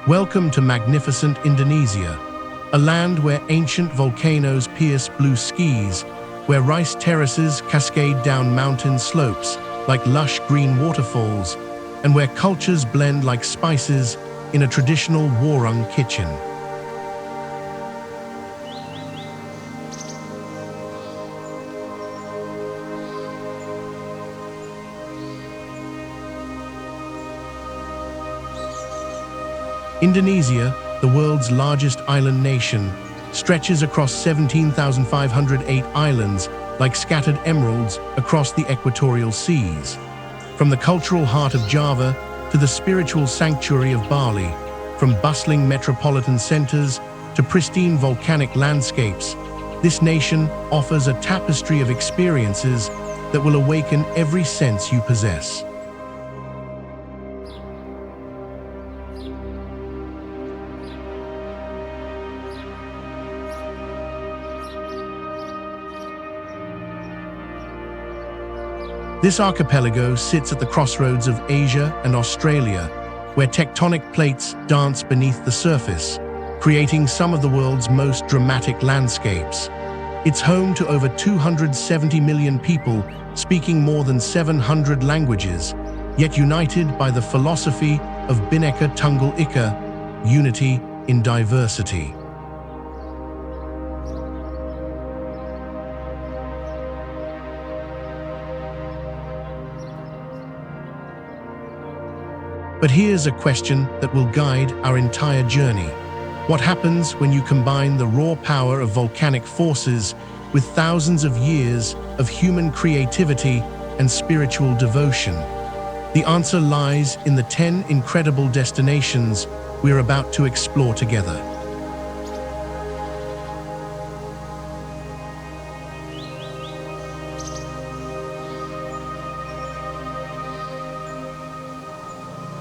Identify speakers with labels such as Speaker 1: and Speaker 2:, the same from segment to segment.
Speaker 1: Welcome to magnificent Indonesia, a land where ancient volcanoes pierce blue skies, where rice terraces cascade down mountain slopes like lush green waterfalls, and where cultures blend like spices in a traditional warung kitchen. Indonesia, the world's largest island nation, stretches across 17,508 islands like scattered emeralds across the equatorial seas. From the cultural heart of Java to the spiritual sanctuary of Bali, from bustling metropolitan centers to pristine volcanic landscapes, this nation offers a tapestry of experiences that will awaken every sense you possess. This archipelago sits at the crossroads of Asia and Australia, where tectonic plates dance beneath the surface, creating some of the world's most dramatic landscapes. It's home to over 270 million people speaking more than 700 languages, yet united by the philosophy of Bhinneka Tunggal Ika, unity in diversity. But here's a question that will guide our entire journey. What happens when you combine the raw power of volcanic forces with thousands of years of human creativity and spiritual devotion? The answer lies in the 10 incredible destinations we're about to explore together.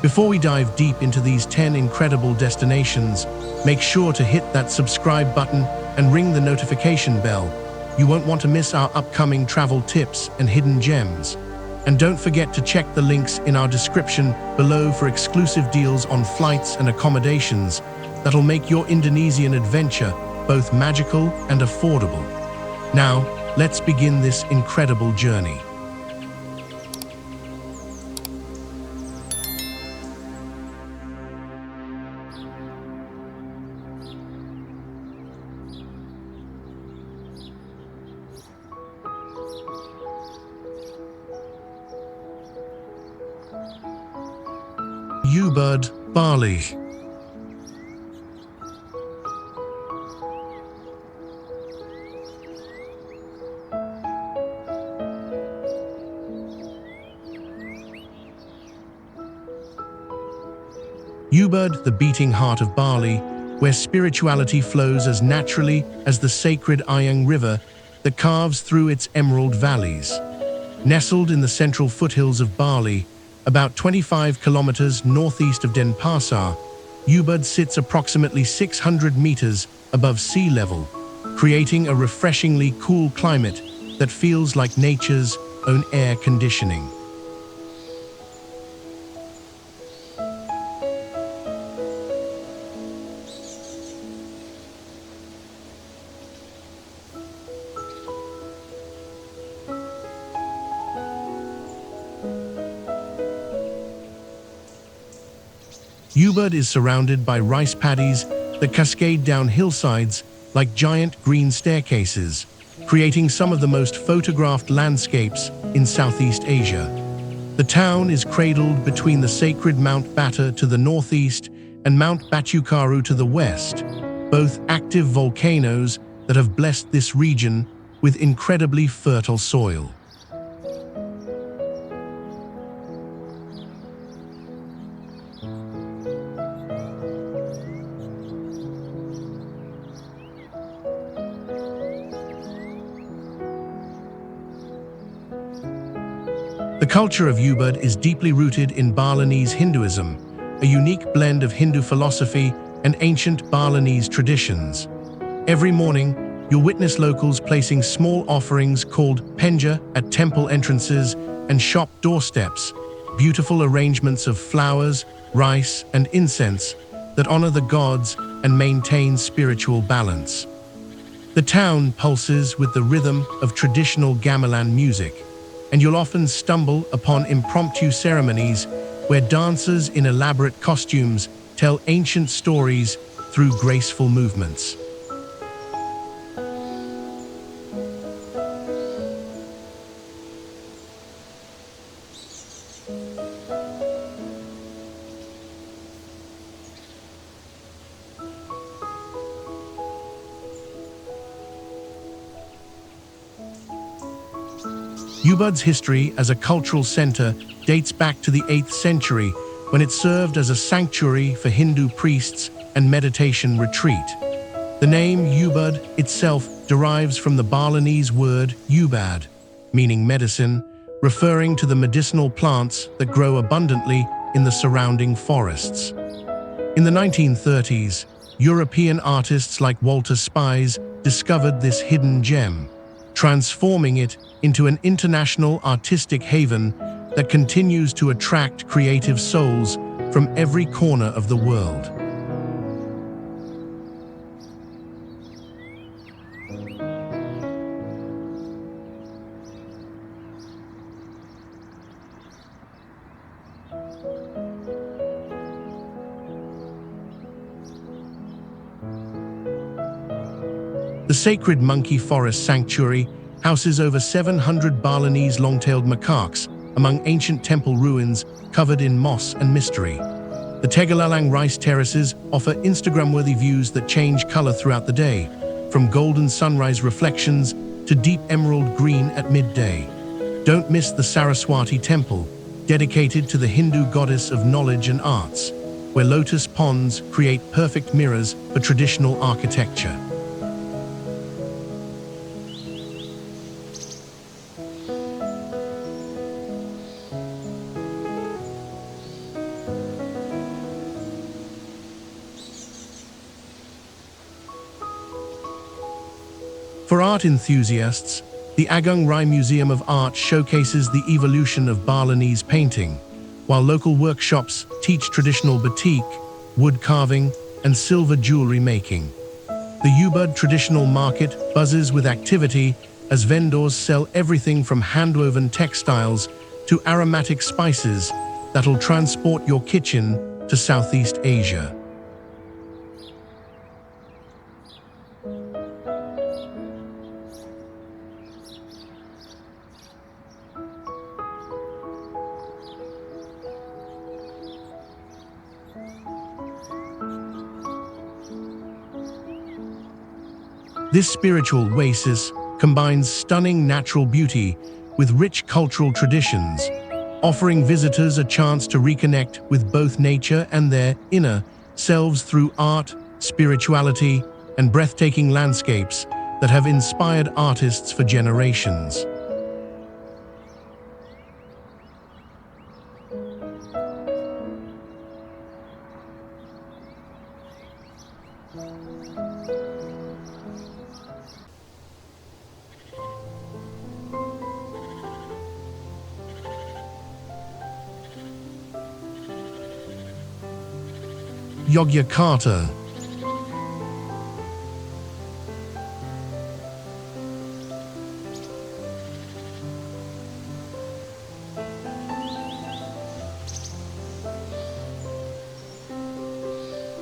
Speaker 1: Before we dive deep into these 10 incredible destinations, make sure to hit that subscribe button and ring the notification bell. You won't want to miss our upcoming travel tips and hidden gems. And don't forget to check the links in our description below for exclusive deals on flights and accommodations that'll make your Indonesian adventure both magical and affordable. Now, let's begin this incredible journey. Ubud, Bali. Ubud, the beating heart of Bali, where spirituality flows as naturally as the sacred Ayang River that carves through its emerald valleys. Nestled in the central foothills of Bali, about 25 kilometers northeast of Denpasar, Ubud sits approximately 600 meters above sea level, creating a refreshingly cool climate that feels like nature's own air conditioning. Ubud is surrounded by rice paddies that cascade down hillsides like giant green staircases, creating some of the most photographed landscapes in Southeast Asia. The town is cradled between the sacred Mount Bata to the northeast and Mount Batukaru to the west, both active volcanoes that have blessed this region with incredibly fertile soil. The culture of Ubud is deeply rooted in Balinese Hinduism, a unique blend of Hindu philosophy and ancient Balinese traditions. Every morning, you'll witness locals placing small offerings called penja at temple entrances and shop doorsteps, beautiful arrangements of flowers, rice, and incense that honor the gods and maintain spiritual balance. The town pulses with the rhythm of traditional gamelan music, and you'll often stumble upon impromptu ceremonies where dancers in elaborate costumes tell ancient stories through graceful movements. Ubud's history as a cultural center dates back to the 8th century, when it served as a sanctuary for Hindu priests and meditation retreat. The name Ubud itself derives from the Balinese word ubad, meaning medicine, referring to the medicinal plants that grow abundantly in the surrounding forests. In the 1930s, European artists like Walter Spies discovered this hidden gem, transforming it into an international artistic haven that continues to attract creative souls from every corner of the world. The sacred monkey forest sanctuary houses over 700 Balinese long-tailed macaques among ancient temple ruins covered in moss and mystery. The Tegalalang rice terraces offer Instagram-worthy views that change color throughout the day, from golden sunrise reflections to deep emerald green at midday. Don't miss the Saraswati temple, dedicated to the Hindu goddess of knowledge and arts, where lotus ponds create perfect mirrors for traditional architecture. For art enthusiasts, the Agung Rai Museum of Art showcases the evolution of Balinese painting, while local workshops teach traditional batik, wood carving, and silver jewelry making. The Ubud traditional market buzzes with activity as vendors sell everything from hand-woven textiles to aromatic spices that'll transport your kitchen to Southeast Asia. This spiritual oasis combines stunning natural beauty with rich cultural traditions, offering visitors a chance to reconnect with both nature and their inner selves through art, spirituality, and breathtaking landscapes that have inspired artists for generations. Yogyakarta.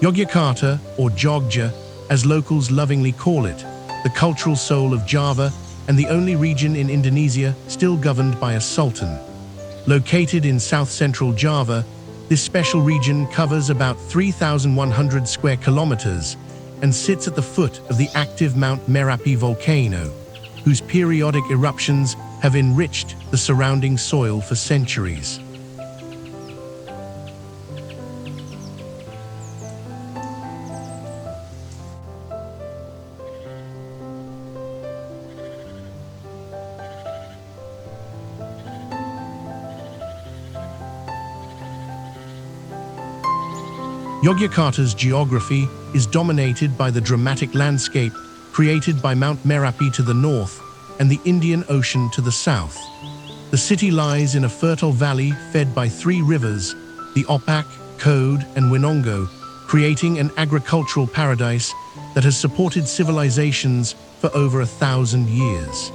Speaker 1: Yogyakarta, or Jogja, as locals lovingly call it, the cultural soul of Java and the only region in Indonesia still governed by a sultan. Located in south-central Java, this special region covers about 3,100 square kilometers and sits at the foot of the active Mount Merapi volcano, whose periodic eruptions have enriched the surrounding soil for centuries. Yogyakarta's geography is dominated by the dramatic landscape created by Mount Merapi to the north and the Indian Ocean to the south. The city lies in a fertile valley fed by three rivers, the Opak, Kode, and Winongo, creating an agricultural paradise that has supported civilizations for over 1,000 years.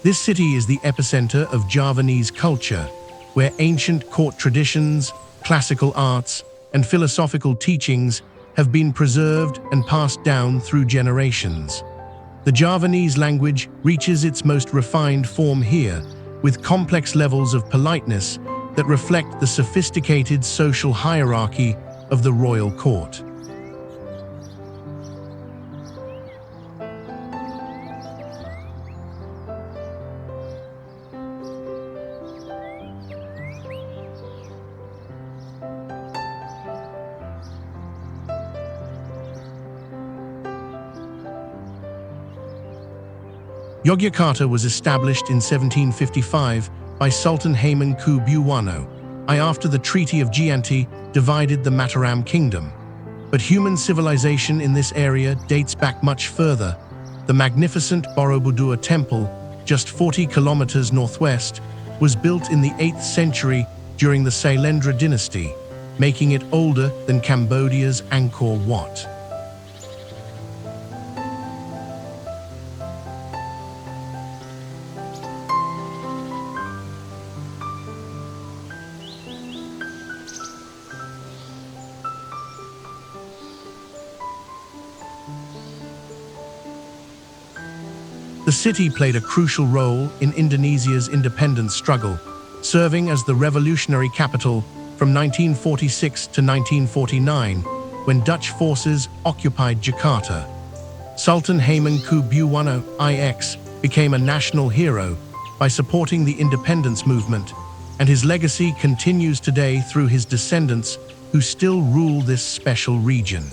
Speaker 1: This city is the epicenter of Javanese culture, where ancient court traditions, classical arts, and philosophical teachings have been preserved and passed down through generations. The Javanese language reaches its most refined form here, with complex levels of politeness that reflect the sophisticated social hierarchy of the royal court. Yogyakarta was established in 1755 by Sultan Hamengkubuwono I after the Treaty of Gianti divided the Mataram kingdom. But human civilization in this area dates back much further. The magnificent Borobudur Temple, just 40 kilometers northwest, was built in the 8th century during the Sailendra dynasty, making it older than Cambodia's Angkor Wat. The city played a crucial role in Indonesia's independence struggle, serving as the revolutionary capital from 1946 to 1949, when Dutch forces occupied Jakarta. Sultan Hamengkubuwono I became a national hero by supporting the independence movement, and his legacy continues today through his descendants who still rule this special region.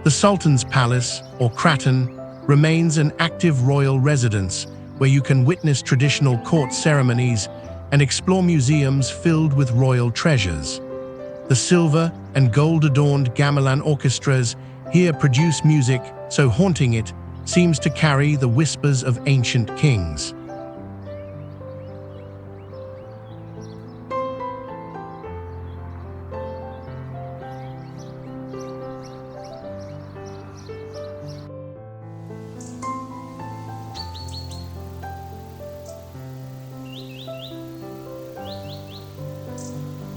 Speaker 1: The Sultan's Palace, or Kraton, remains an active royal residence where you can witness traditional court ceremonies and explore museums filled with royal treasures. The silver and gold-adorned gamelan orchestras here produce music so haunting it seems to carry the whispers of ancient kings.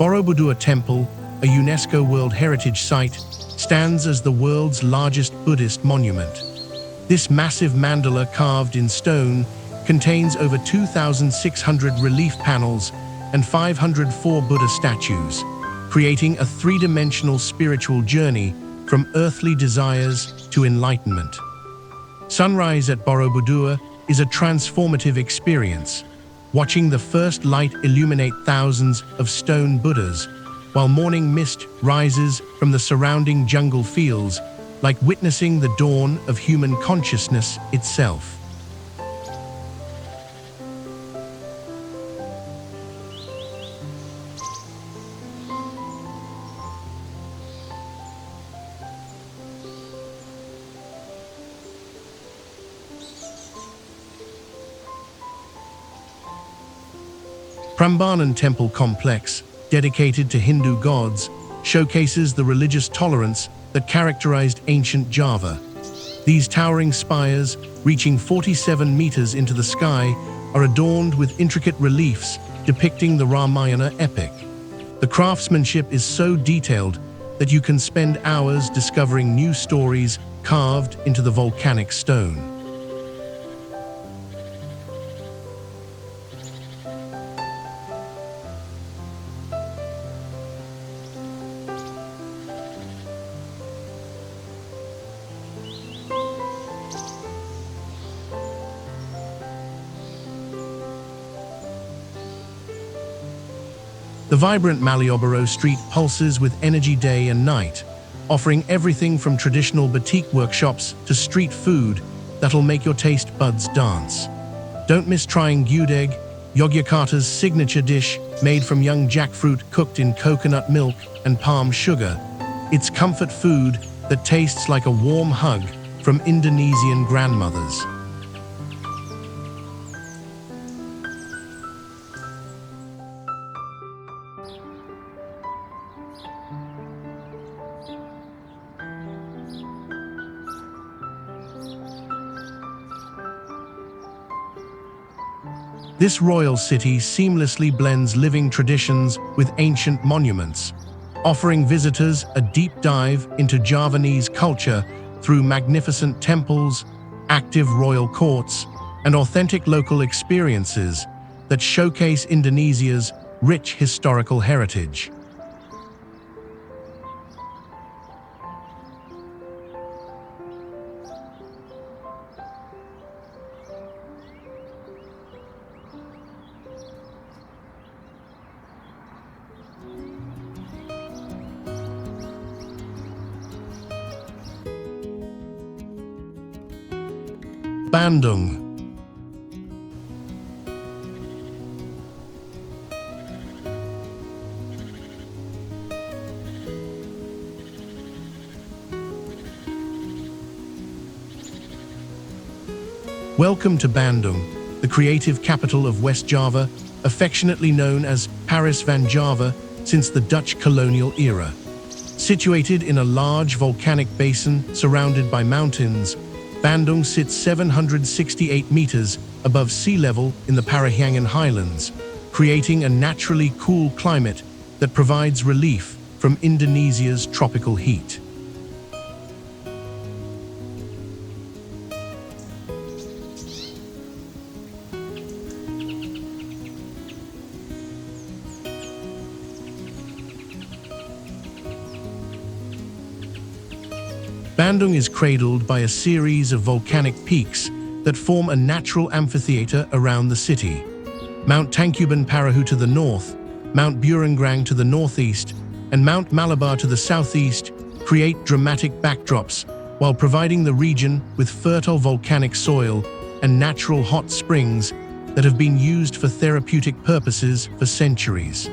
Speaker 1: Borobudur Temple, a UNESCO World Heritage Site, stands as the world's largest Buddhist monument. This massive mandala carved in stone contains over 2,600 relief panels and 504 Buddha statues, creating a three-dimensional spiritual journey from earthly desires to enlightenment. Sunrise at Borobudur is a transformative experience, watching the first light illuminate thousands of stone Buddhas, while morning mist rises from the surrounding jungle fields, like witnessing the dawn of human consciousness itself. Prambanan Temple Complex, dedicated to Hindu gods, showcases the religious tolerance that characterized ancient Java. These towering spires, reaching 47 meters into the sky, are adorned with intricate reliefs depicting the Ramayana epic. The craftsmanship is so detailed that you can spend hours discovering new stories carved into the volcanic stone. The vibrant Malioboro street pulses with energy day and night, offering everything from traditional batik workshops to street food that'll make your taste buds dance. Don't miss trying gudeg, Yogyakarta's signature dish made from young jackfruit cooked in coconut milk and palm sugar. It's comfort food that tastes like a warm hug from Indonesian grandmothers. This royal city seamlessly blends living traditions with ancient monuments, offering visitors a deep dive into Javanese culture through magnificent temples, active royal courts, and authentic local experiences that showcase Indonesia's rich historical heritage. Bandung. Welcome to Bandung, the creative capital of West Java, affectionately known as Paris van Java since the Dutch colonial era. Situated in a large volcanic basin surrounded by mountains, Bandung sits 768 meters above sea level in the Parahyangan Highlands, creating a naturally cool climate that provides relief from Indonesia's tropical heat. Bandung is cradled by a series of volcanic peaks that form a natural amphitheater around the city. Mount Tangkuban Parahu to the north, Mount Burungkrang to the northeast, and Mount Malabar to the southeast create dramatic backdrops while providing the region with fertile volcanic soil and natural hot springs that have been used for therapeutic purposes for centuries.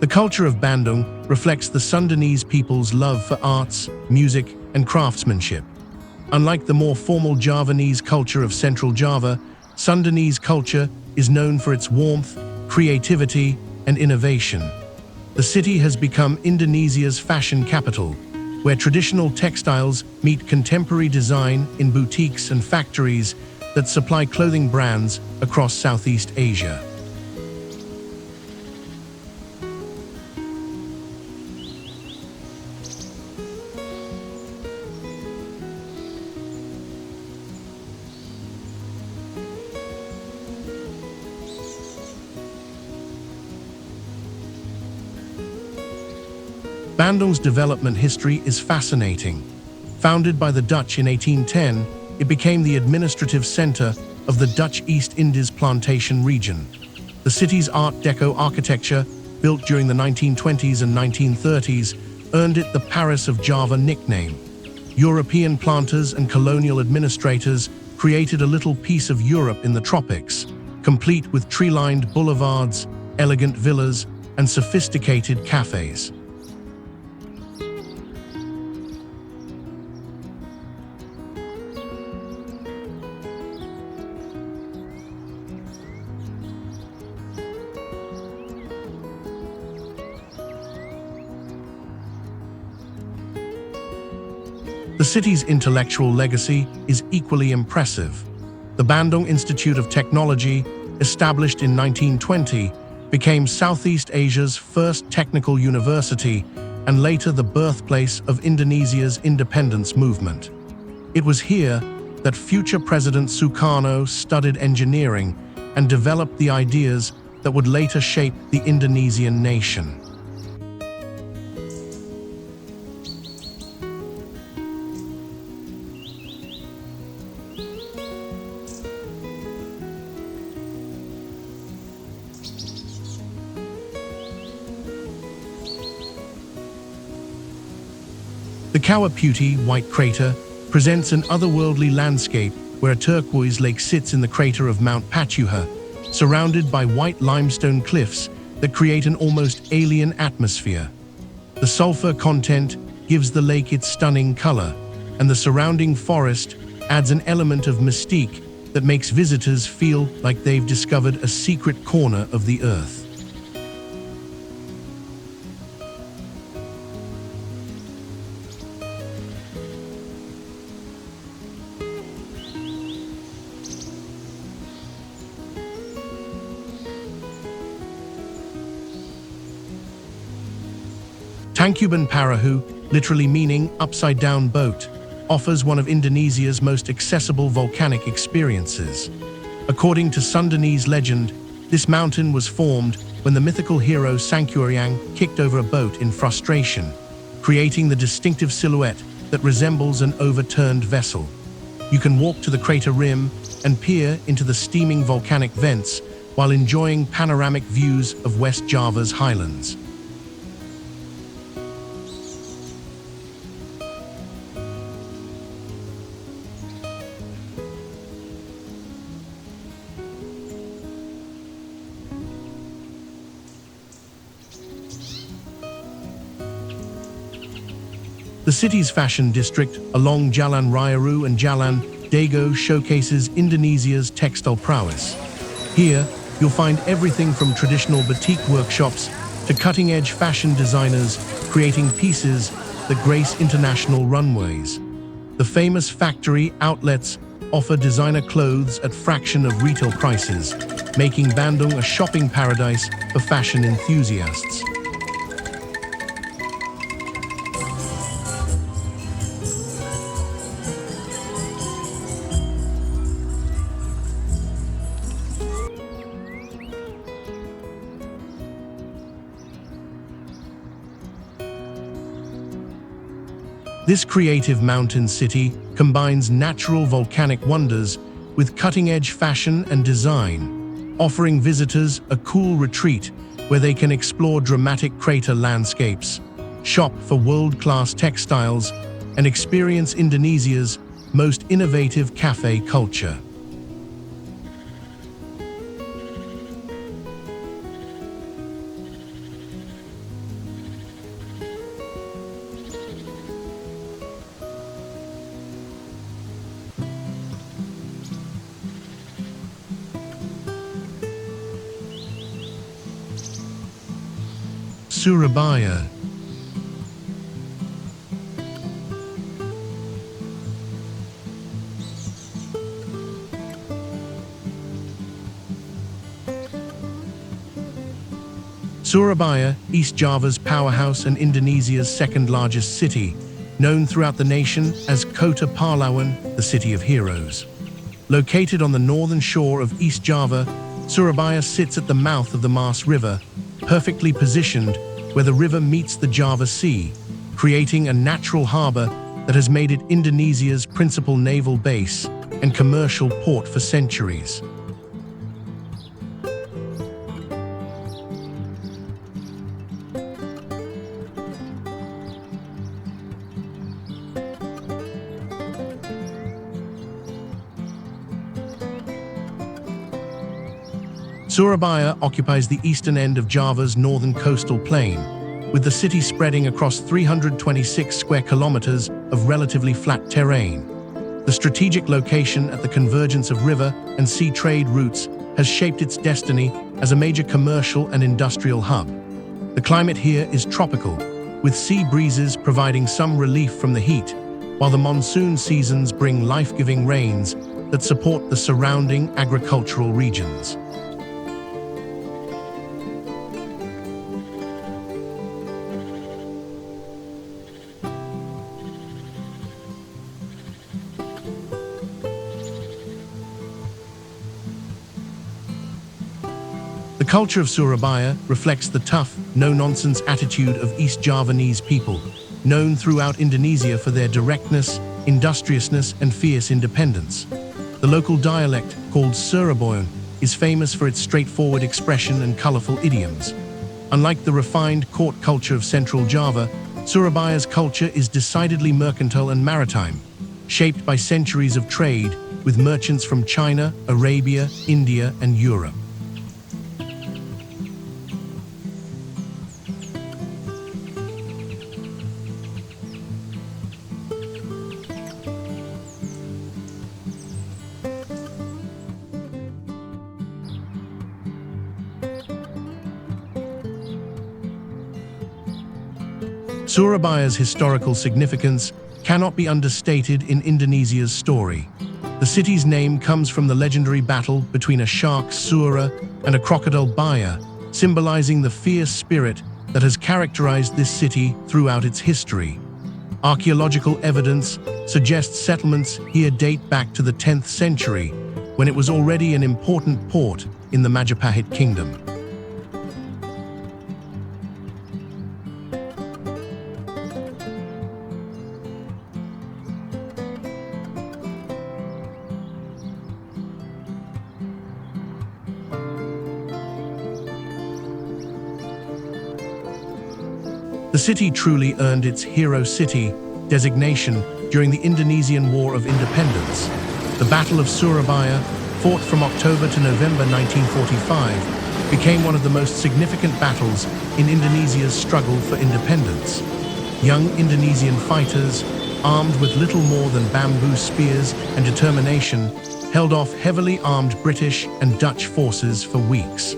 Speaker 1: The culture of Bandung reflects the Sundanese people's love for arts, music, and craftsmanship. Unlike the more formal Javanese culture of Central Java, Sundanese culture is known for its warmth, creativity, and innovation. The city has become Indonesia's fashion capital, where traditional textiles meet contemporary design in boutiques and factories that supply clothing brands across Southeast Asia. Bandung's development history is fascinating. Founded by the Dutch in 1810, it became the administrative center of the Dutch East Indies plantation region. The city's Art Deco architecture, built during the 1920s and 1930s, earned it the Paris of Java nickname. European planters and colonial administrators created a little piece of Europe in the tropics, complete with tree-lined boulevards, elegant villas, and sophisticated cafes. The city's intellectual legacy is equally impressive. The Bandung Institute of Technology, established in 1920, became Southeast Asia's first technical university and later the birthplace of Indonesia's independence movement. It was here that future President Sukarno studied engineering and developed the ideas that would later shape the Indonesian nation. The Kawah White Crater presents an otherworldly landscape where a turquoise lake sits in the crater of Mount Patuha, surrounded by white limestone cliffs that create an almost alien atmosphere. The sulfur content gives the lake its stunning color, and the surrounding forest adds an element of mystique that makes visitors feel like they've discovered a secret corner of the earth. Tangkuban Parahu, literally meaning upside-down boat, offers one of Indonesia's most accessible volcanic experiences. According to Sundanese legend, this mountain was formed when the mythical hero Sangkyuryang kicked over a boat in frustration, creating the distinctive silhouette that resembles an overturned vessel. You can walk to the crater rim and peer into the steaming volcanic vents while enjoying panoramic views of West Java's highlands. The city's fashion district along Jalan Raya and Jalan Dago showcases Indonesia's textile prowess. Here, you'll find everything from traditional batik workshops to cutting-edge fashion designers creating pieces that grace international runways. The famous factory outlets offer designer clothes at fraction of retail prices, making Bandung a shopping paradise for fashion enthusiasts. This creative mountain city combines natural volcanic wonders with cutting-edge fashion and design, offering visitors a cool retreat where they can explore dramatic crater landscapes, shop for world-class textiles, and experience Indonesia's most innovative cafe culture. Surabaya. Surabaya, East Java's powerhouse and Indonesia's second-largest city, known throughout the nation as Kota Pahlawan, the City of Heroes. Located on the northern shore of East Java, Surabaya sits at the mouth of the Mas River, perfectly positioned where the river meets the Java Sea, creating a natural harbor that has made it Indonesia's principal naval base and commercial port for centuries. Surabaya occupies the eastern end of Java's northern coastal plain, with the city spreading across 326 square kilometers of relatively flat terrain. The strategic location at the convergence of river and sea trade routes has shaped its destiny as a major commercial and industrial hub. The climate here is tropical, with sea breezes providing some relief from the heat, while the monsoon seasons bring life-giving rains that support the surrounding agricultural regions. The culture of Surabaya reflects the tough, no-nonsense attitude of East Javanese people, known throughout Indonesia for their directness, industriousness, and fierce independence. The local dialect, called Surabayan, is famous for its straightforward expression and colorful idioms. Unlike the refined court culture of Central Java, Surabaya's culture is decidedly mercantile and maritime, shaped by centuries of trade with merchants from China, Arabia, India, and Europe. Surabaya's historical significance cannot be understated in Indonesia's story. The city's name comes from the legendary battle between a shark, Sura, and a crocodile, Baya, symbolizing the fierce spirit that has characterized this city throughout its history. Archaeological evidence suggests settlements here date back to the 10th century, when it was already an important port in the Majapahit kingdom. The city truly earned its Hero City designation during the Indonesian War of Independence. The Battle of Surabaya, fought from October to November 1945, became one of the most significant battles in Indonesia's struggle for independence. Young Indonesian fighters, armed with little more than bamboo spears and determination, held off heavily armed British and Dutch forces for weeks.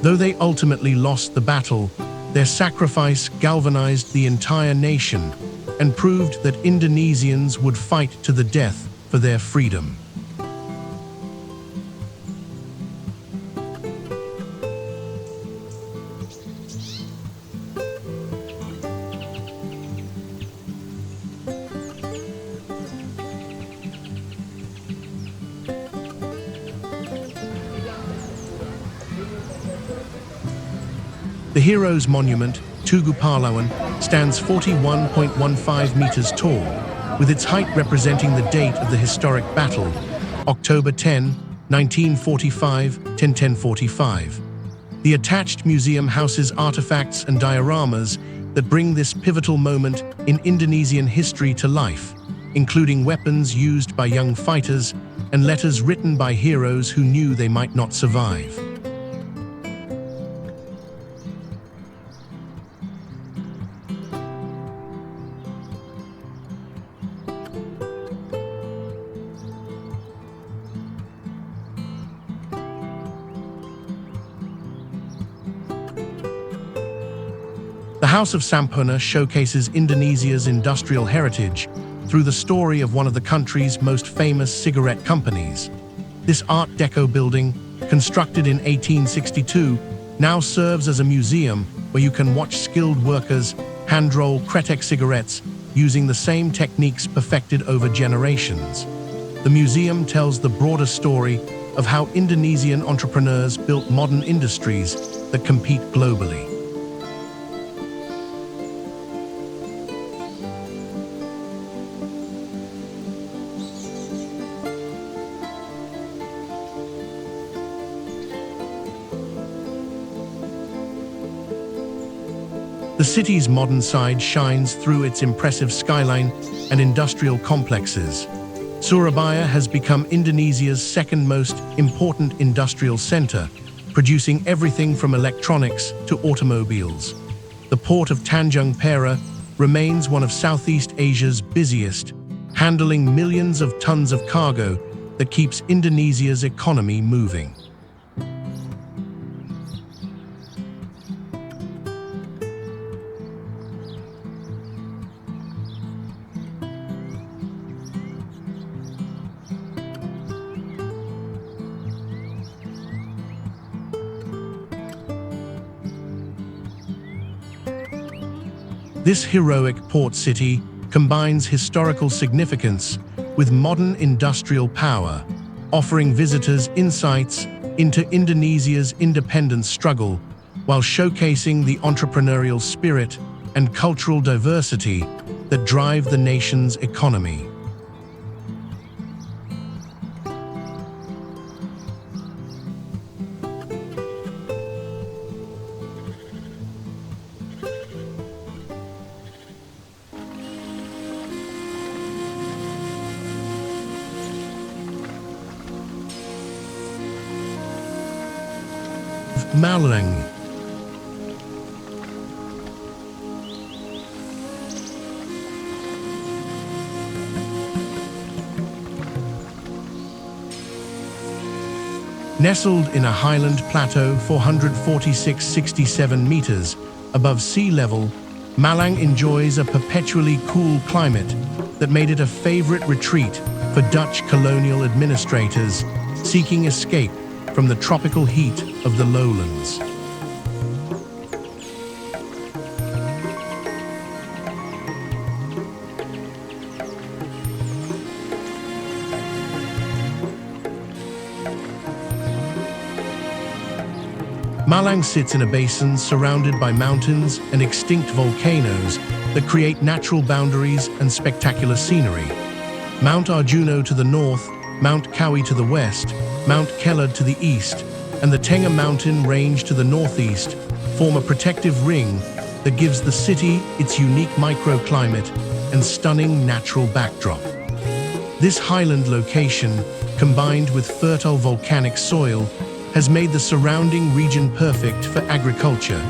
Speaker 1: Though they ultimately lost the battle, their sacrifice galvanized the entire nation and proved that Indonesians would fight to the death for their freedom. The Heroes Monument, Tugu Pahlawan, stands 41.15 meters tall, with its height representing the date of the historic battle, October 10, 1945 to 1045. The attached museum houses artifacts and dioramas that bring this pivotal moment in Indonesian history to life, including weapons used by young fighters and letters written by heroes who knew they might not survive. The House of Sampurna showcases Indonesia's industrial heritage through the story of one of the country's most famous cigarette companies. This Art Deco building, constructed in 1862, now serves as a museum where you can watch skilled workers hand-roll Kretek cigarettes using the same techniques perfected over generations. The museum tells the broader story of how Indonesian entrepreneurs built modern industries that compete globally. The city's modern side shines through its impressive skyline and industrial complexes. Surabaya has become Indonesia's second most important industrial center, producing everything from electronics to automobiles. The port of Tanjung Perak remains one of Southeast Asia's busiest, handling millions of tons of cargo that keeps Indonesia's economy moving. This heroic port city combines historical significance with modern industrial power, offering visitors insights into Indonesia's independence struggle while showcasing the entrepreneurial spirit and cultural diversity that drive the nation's economy. Malang. Nestled in a highland plateau 446.67 meters above sea level, Malang enjoys a perpetually cool climate that made it a favorite retreat for Dutch colonial administrators seeking escape from the tropical heat of the lowlands. Malang sits in a basin surrounded by mountains and extinct volcanoes that create natural boundaries and spectacular scenery. Mount Arjuno to the north, Mount Kawi to the west, Mount Kelad to the east, and the Tenga mountain range to the northeast form a protective ring that gives the city its unique microclimate and stunning natural backdrop. This highland location, combined with fertile volcanic soil, has made the surrounding region perfect for agriculture,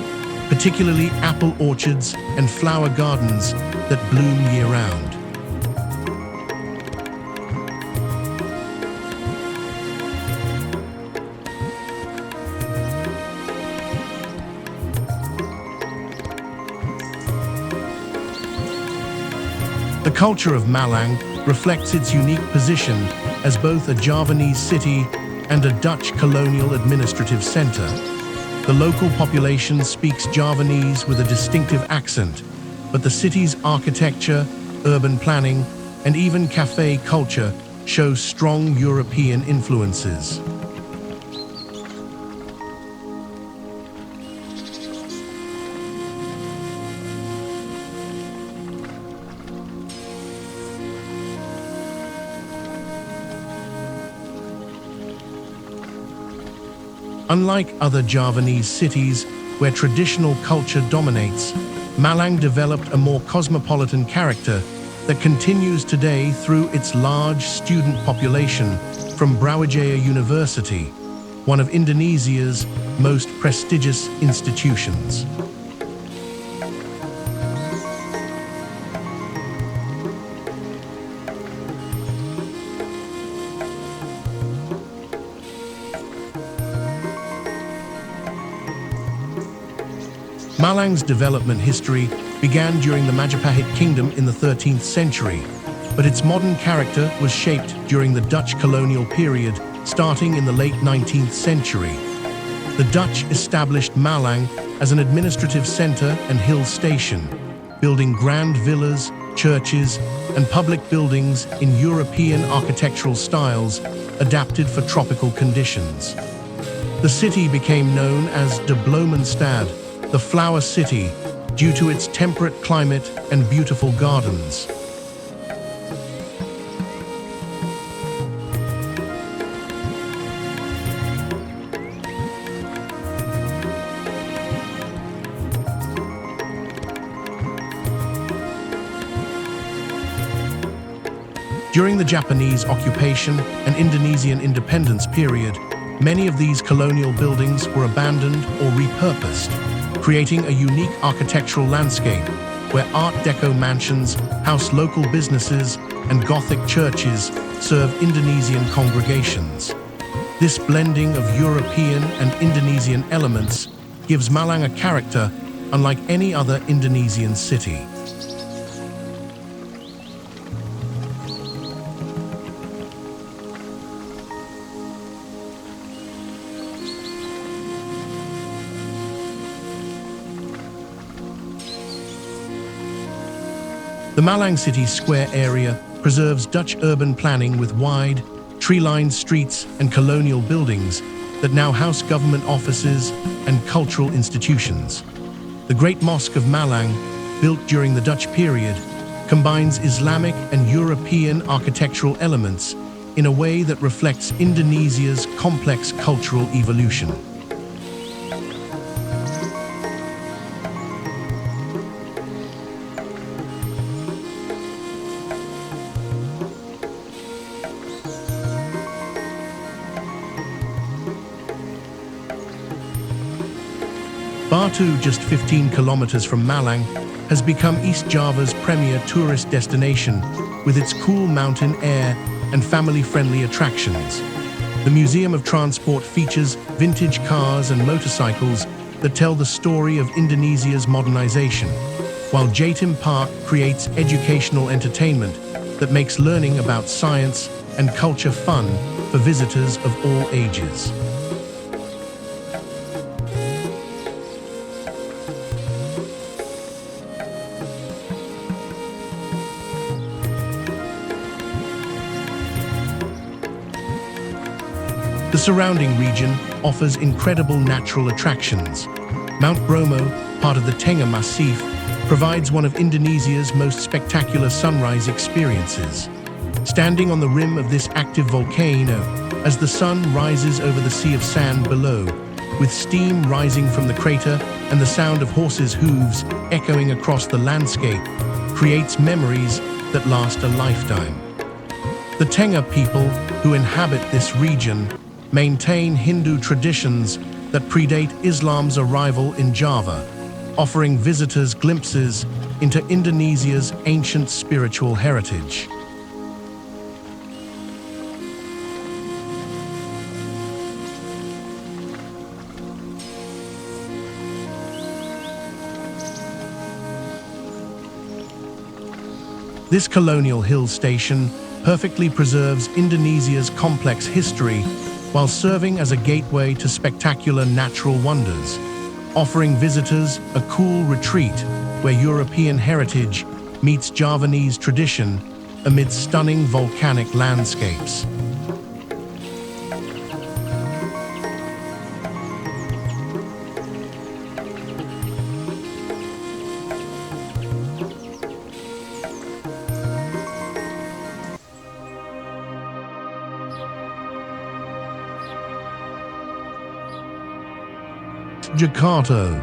Speaker 1: particularly apple orchards and flower gardens that bloom year-round. The culture of Malang reflects its unique position as both a Javanese city and a Dutch colonial administrative center. The local population speaks Javanese with a distinctive accent, but the city's architecture, urban planning, and even cafe culture show strong European influences. Unlike other Javanese cities where traditional culture dominates, Malang developed a more cosmopolitan character that continues today through its large student population from Brawijaya University, one of Indonesia's most prestigious institutions. Malang's development history began during the Majapahit Kingdom in the 13th century, but its modern character was shaped during the Dutch colonial period, starting in the late 19th century. The Dutch established Malang as an administrative center and hill station, building grand villas, churches, and public buildings in European architectural styles adapted for tropical conditions. The city became known as De Bloemenstad, the flower city, due to its temperate climate and beautiful gardens. During the Japanese occupation and Indonesian independence period, many of these colonial buildings were abandoned or repurposed, creating a unique architectural landscape where Art Deco mansions house local businesses and Gothic churches serve Indonesian congregations. This blending of European and Indonesian elements gives Malang a character unlike any other Indonesian city. The Malang City Square area preserves Dutch urban planning with wide, tree-lined streets and colonial buildings that now house government offices and cultural institutions. The Great Mosque of Malang, built during the Dutch period, combines Islamic and European architectural elements in a way that reflects Indonesia's complex cultural evolution. Batu, just 15 kilometers from Malang, has become East Java's premier tourist destination with its cool mountain air and family-friendly attractions. The Museum of Transport features vintage cars and motorcycles that tell the story of Indonesia's modernization, while Jatim Park creates educational entertainment that makes learning about science and culture fun for visitors of all ages. The surrounding region offers incredible natural attractions. Mount Bromo, part of the Tengah Massif, provides one of Indonesia's most spectacular sunrise experiences. Standing on the rim of this active volcano, as the sun rises over the sea of sand below, with steam rising from the crater and the sound of horses' hooves echoing across the landscape, creates memories that last a lifetime. The Tengah people who inhabit this region maintain Hindu traditions that predate Islam's arrival in Java, offering visitors glimpses into Indonesia's ancient spiritual heritage. This colonial hill station perfectly preserves Indonesia's complex history while serving as a gateway to spectacular natural wonders, offering visitors a cool retreat where European heritage meets Javanese tradition amid stunning volcanic landscapes. Jakarta.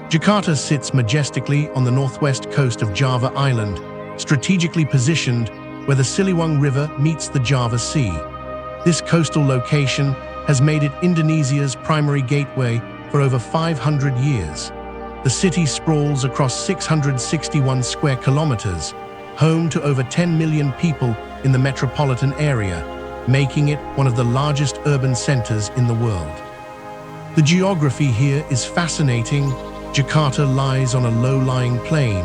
Speaker 1: Jakarta sits majestically on the northwest coast of Java Island, strategically positioned where the Siliwangi River meets the Java Sea. This coastal location has made it Indonesia's primary gateway for over 500 years. The city sprawls across 661 square kilometers, home to over 10 million people in the metropolitan area, making it one of the largest urban centers in the world. The geography here is fascinating. Jakarta lies on a low-lying plain,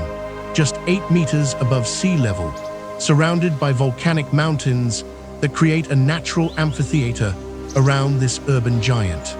Speaker 1: just 8 meters above sea level, surrounded by volcanic mountains that create a natural amphitheater around this urban giant.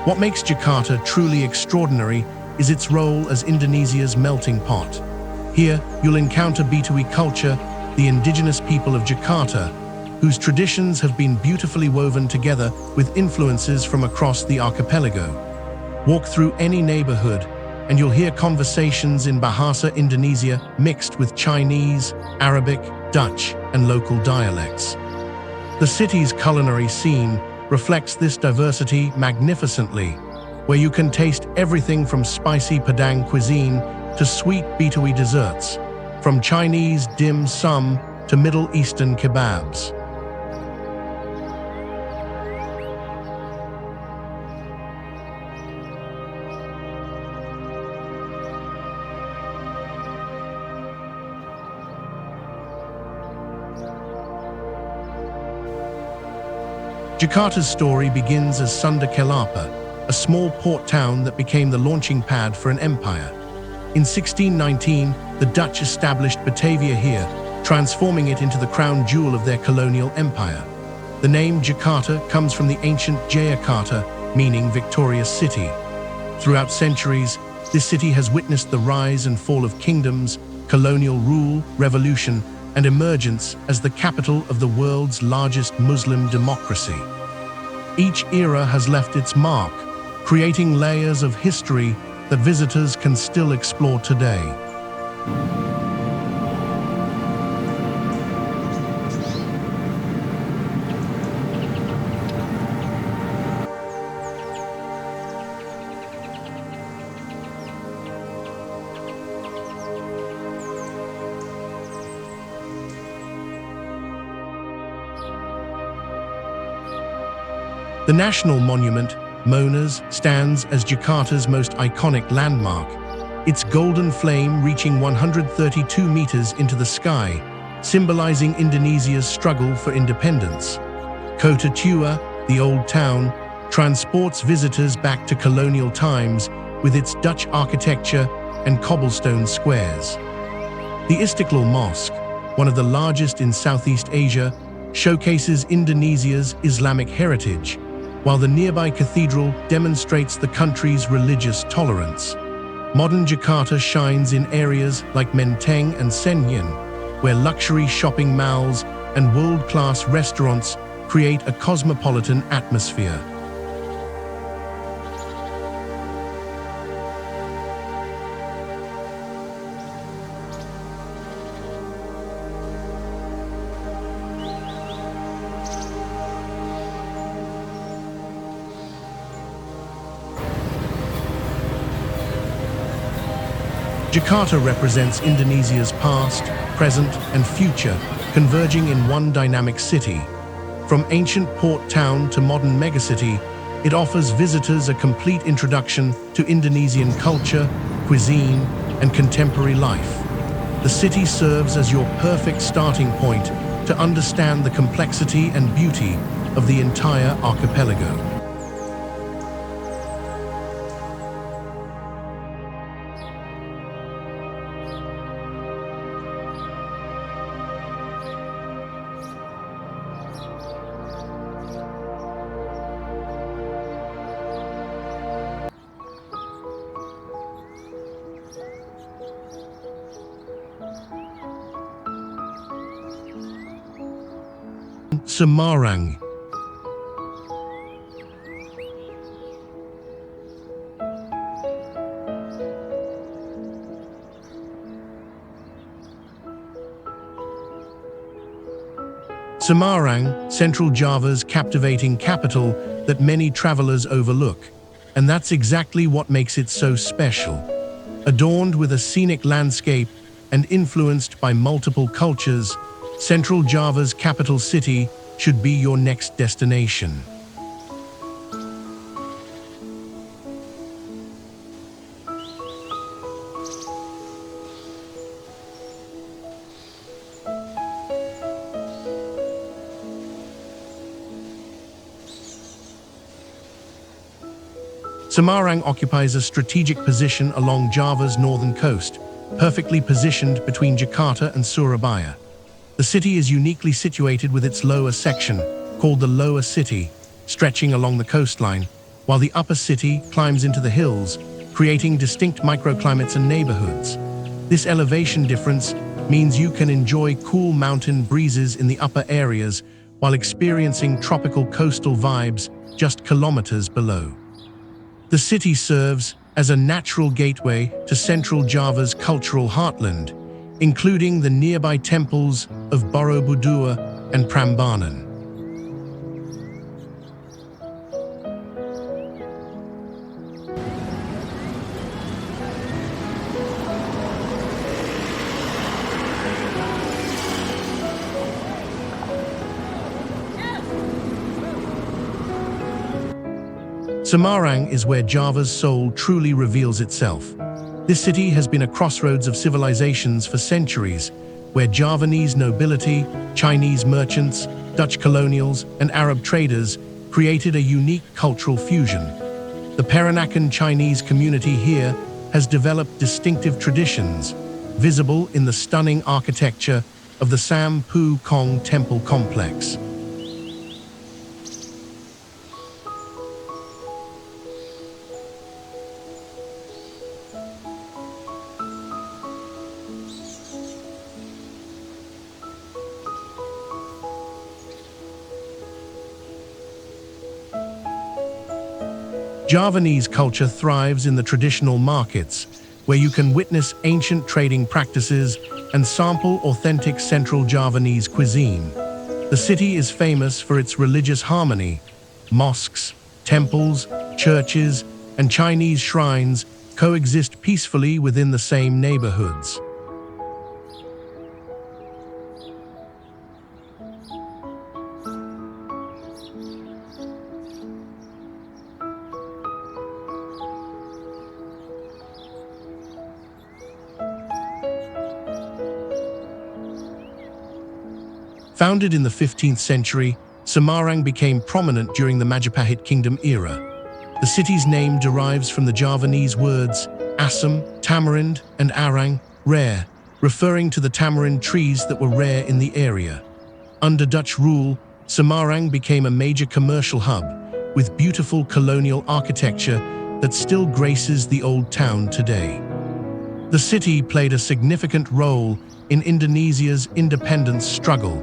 Speaker 1: What makes Jakarta truly extraordinary is its role as Indonesia's melting pot. Here, you'll encounter Betawi culture, the indigenous people of Jakarta, whose traditions have been beautifully woven together with influences from across the archipelago. Walk through any neighborhood, and you'll hear conversations in Bahasa Indonesia mixed with Chinese, Arabic, Dutch, and local dialects. The city's culinary scene reflects this diversity magnificently, where you can taste everything from spicy Padang cuisine to sweet Betawi desserts, from Chinese dim sum to Middle Eastern kebabs. Jakarta's story begins as Sunda Kelapa, a small port town that became the launching pad for an empire. In 1619, the Dutch established Batavia here, transforming it into the crown jewel of their colonial empire. The name Jakarta comes from the ancient Jayakarta, meaning victorious city. Throughout centuries, this city has witnessed the rise and fall of kingdoms, colonial rule, revolution, and emergence as the capital of the world's largest Muslim democracy. Each era has left its mark, creating layers of history that visitors can still explore today. The national monument, Monas, stands as Jakarta's most iconic landmark, its golden flame reaching 132 meters into the sky, symbolizing Indonesia's struggle for independence. Kota Tua, the old town, transports visitors back to colonial times with its Dutch architecture and cobblestone squares. The Istiqlal Mosque, one of the largest in Southeast Asia, showcases Indonesia's Islamic heritage, while the nearby cathedral demonstrates the country's religious tolerance. Modern Jakarta shines in areas like Menteng and Senyum, where luxury shopping malls and world-class restaurants create a cosmopolitan atmosphere. Jakarta represents Indonesia's past, present, and future, converging in one dynamic city. From ancient port town to modern megacity, it offers visitors a complete introduction to Indonesian culture, cuisine, and contemporary life. The city serves as your perfect starting point to understand the complexity and beauty of the entire archipelago. Semarang. Semarang, Central Java's captivating capital that many travelers overlook, and that's exactly what makes it so special. Adorned with a scenic landscape and influenced by multiple cultures, Central Java's capital city should be your next destination. Semarang occupies a strategic position along Java's northern coast, perfectly positioned between Jakarta and Surabaya. The city is uniquely situated with its lower section, called the Lower City, stretching along the coastline, while the upper city climbs into the hills, creating distinct microclimates and neighborhoods. This elevation difference means you can enjoy cool mountain breezes in the upper areas while experiencing tropical coastal vibes just kilometers below. The city serves as a natural gateway to Central Java's cultural heartland, including the nearby temples of Borobudur and Prambanan. Semarang is where Java's soul truly reveals itself. This city has been a crossroads of civilizations for centuries, where Javanese nobility, Chinese merchants, Dutch colonials, and Arab traders created a unique cultural fusion. The Peranakan Chinese community here has developed distinctive traditions, visible in the stunning architecture of the Sam Pu Kong Temple complex. Javanese culture thrives in the traditional markets, where you can witness ancient trading practices and sample authentic Central Javanese cuisine. The city is famous for its religious harmony. Mosques, temples, churches, and Chinese shrines coexist peacefully within the same neighborhoods. Founded in the 15th century, Semarang became prominent during the Majapahit Kingdom era. The city's name derives from the Javanese words asam, tamarind, and arang, rare, referring to the tamarind trees that were rare in the area. Under Dutch rule, Semarang became a major commercial hub, with beautiful colonial architecture that still graces the old town today. The city played a significant role in Indonesia's independence struggle,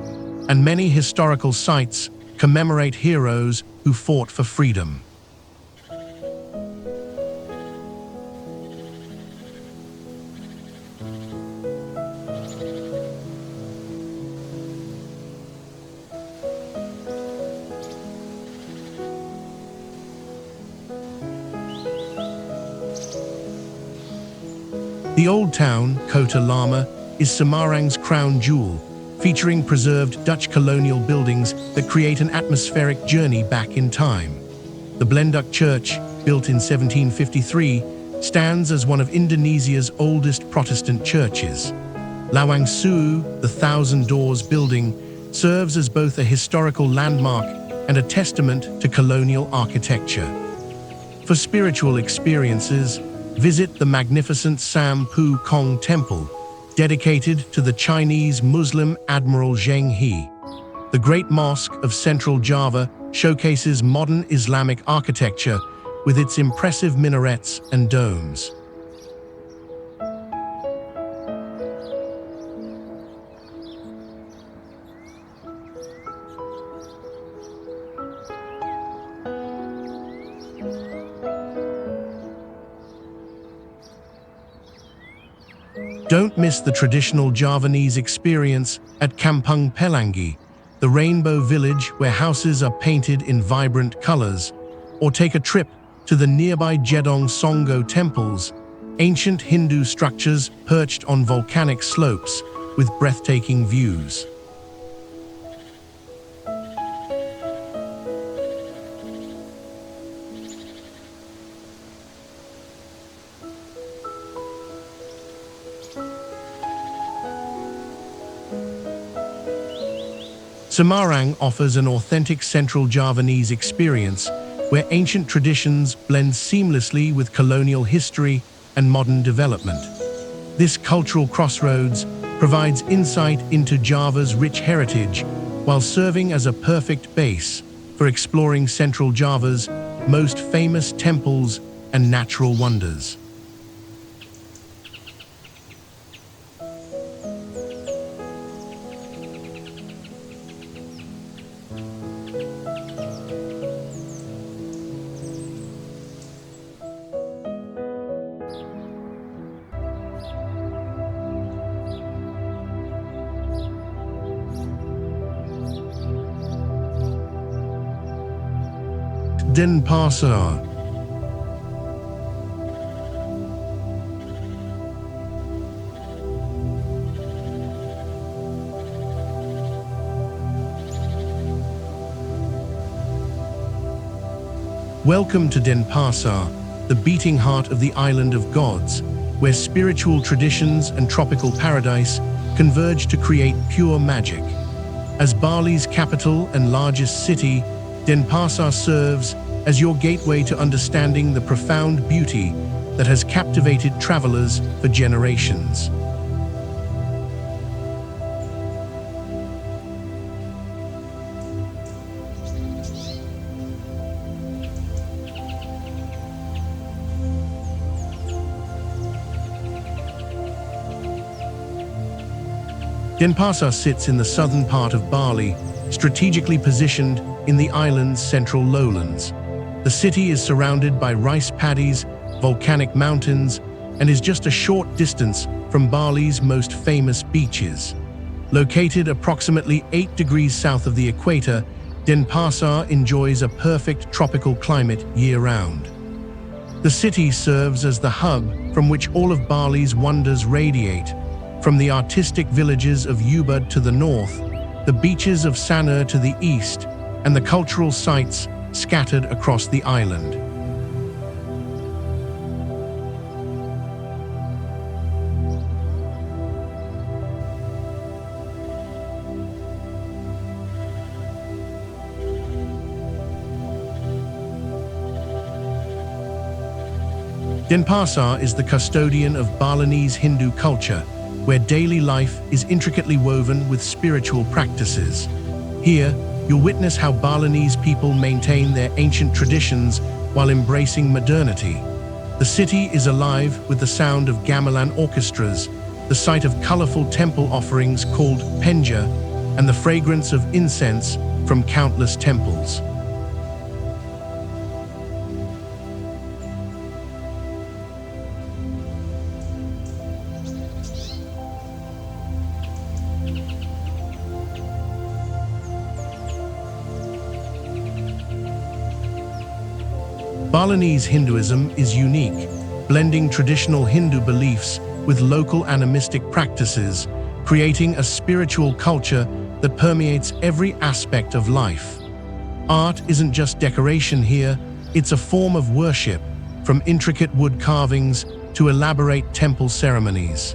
Speaker 1: and many historical sites commemorate heroes who fought for freedom. The old town, Kota Lama, is Semarang's crown jewel, featuring preserved Dutch colonial buildings that create an atmospheric journey back in time. The Blenduck Church, built in 1753, stands as one of Indonesia's oldest Protestant churches. Lawang Suu, the Thousand Doors building, serves as both a historical landmark and a testament to colonial architecture. For spiritual experiences, visit the magnificent Sam Pu Kong Temple, dedicated to the Chinese Muslim Admiral Zheng He. The Great Mosque of Central Java showcases modern Islamic architecture with its impressive minarets and domes. Don't miss the traditional Javanese experience at Kampung Pelangi, the rainbow village where houses are painted in vibrant colors, or take a trip to the nearby Jedong Songo temples, ancient Hindu structures perched on volcanic slopes with breathtaking views. Semarang offers an authentic Central Javanese experience where ancient traditions blend seamlessly with colonial history and modern development. This cultural crossroads provides insight into Java's rich heritage while serving as a perfect base for exploring Central Java's most famous temples and natural wonders. Denpasar. Welcome to Denpasar, the beating heart of the island of gods, where spiritual traditions and tropical paradise converge to create pure magic. As Bali's capital and largest city, Denpasar serves as your gateway to understanding the profound beauty that has captivated travelers for generations. Denpasar sits in the southern part of Bali, strategically positioned in the island's central lowlands. The city is surrounded by rice paddies, volcanic mountains, and is just a short distance from Bali's most famous beaches. Located approximately 8 degrees south of the equator, Denpasar enjoys a perfect tropical climate year-round. The city serves as the hub from which all of Bali's wonders radiate, from the artistic villages of Ubud to the north, the beaches of Sanur to the east, and the cultural sites scattered across the island. Denpasar is the custodian of Balinese Hindu culture, where daily life is intricately woven with spiritual practices. Here, you'll witness how Balinese people maintain their ancient traditions while embracing modernity. The city is alive with the sound of gamelan orchestras, the sight of colorful temple offerings called penja, and the fragrance of incense from countless temples. Balinese Hinduism is unique, blending traditional Hindu beliefs with local animistic practices, creating a spiritual culture that permeates every aspect of life. Art isn't just decoration here, it's a form of worship, from intricate wood carvings to elaborate temple ceremonies.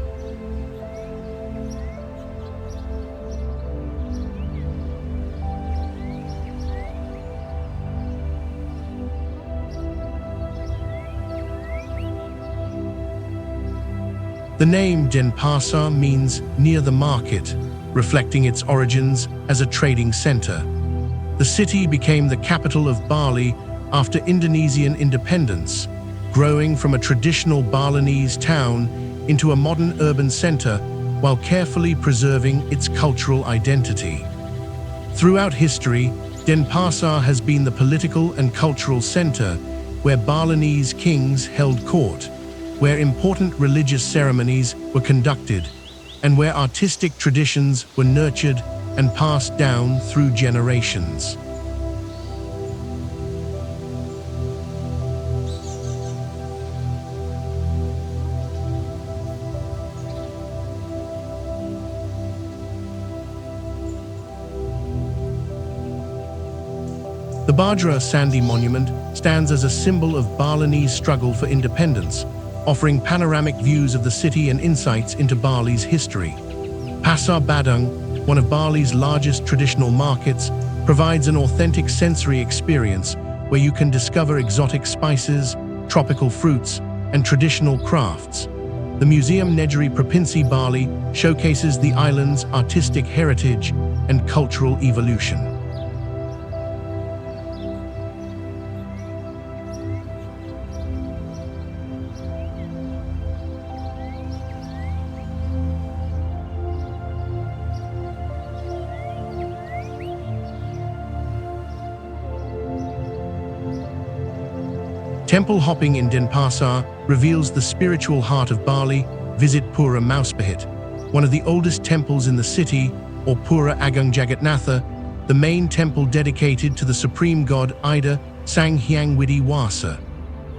Speaker 1: The name Denpasar means near the market, reflecting its origins as a trading center. The city became the capital of Bali after Indonesian independence, growing from a traditional Balinese town into a modern urban center while carefully preserving its cultural identity. Throughout history, Denpasar has been the political and cultural center where Balinese kings held court, where important religious ceremonies were conducted, and where artistic traditions were nurtured and passed down through generations. The Bajra Sandi Monument stands as a symbol of Balinese struggle for independence, offering panoramic views of the city and insights into Bali's history. Pasar Bandung, one of Bali's largest traditional markets, provides an authentic sensory experience where you can discover exotic spices, tropical fruits, and traditional crafts. The Museum Negeri Provinsi Bali showcases the island's artistic heritage and cultural evolution. Temple hopping in Denpasar reveals the spiritual heart of Bali. Visit Pura Mauspahit, one of the oldest temples in the city, or Pura Agung Jagatnatha, the main temple dedicated to the supreme god Ida Sang Hyang Widi Wasa.